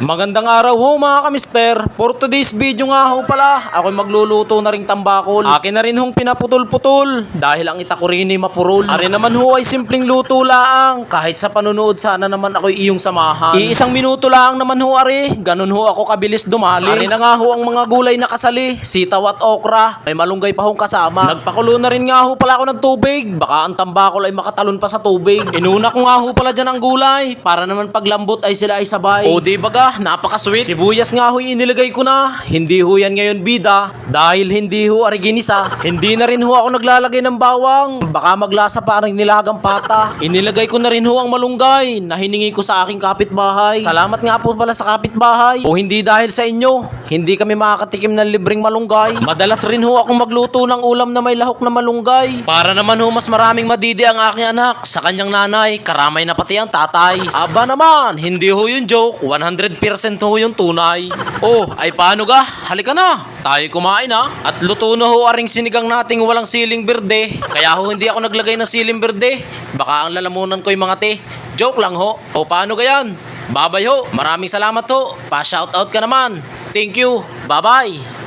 Magandang araw ho mga kamister. For today's video nga ho pala, ako'y magluluto na ring tambakol. Akin na rin hong pinaputol-putol dahil ang ita ko rin ay mapurol. Ari naman ho ay simpleng luto laang. Kahit sa panunood sana naman ako'y iyong samahan. Iisang minuto lang naman ho ari, ganun ho ako kabilis dumali. Ari na nga ho ang mga gulay na kasali, sitaw at okra. May malunggay pa hong kasama. Nagpakulo na rin nga ho pala ako ng tubig. Baka ang tambakol ay makatalon pa sa tubig. Inuna ko nga ho pala dyan ang gulay para naman paglambot ay sila ay sabay. O di baga, napaka-sweet. Sibuyas nga ho inilagay ko na. Hindi ho yan ngayon bida dahil hindi ho ari ginisa. Hindi na rin ho ako naglalagay ng bawang. Baka maglasa pa ang nilagang pata. Inilagay ko na rin ho ang malunggay na hiningi ko sa aking kapitbahay. Salamat nga po pala sa kapitbahay. O hindi dahil sa inyo, hindi kami makakatikim ng libreng malunggay. Madalas rin ho akong magluto ng ulam na may lahok na malunggay. Para naman ho mas maraming madidi ang aking anak sa kanyang nanay. Karamay na pati ang tatay. Aba naman, hindi ho yung joke. 100% ho yung tunay. Oh, ay paano ga? Halika na. Tayo kumain ha. At luto na ho aring sinigang nating walang siling berde. Kaya ho hindi ako naglagay ng siling berde. Baka ang lalamunan ko yung mga te. Joke lang ho. O paano gayan? Babay ho. Maraming salamat ho. Pa-shoutout ka naman. Thank you. Bye-bye.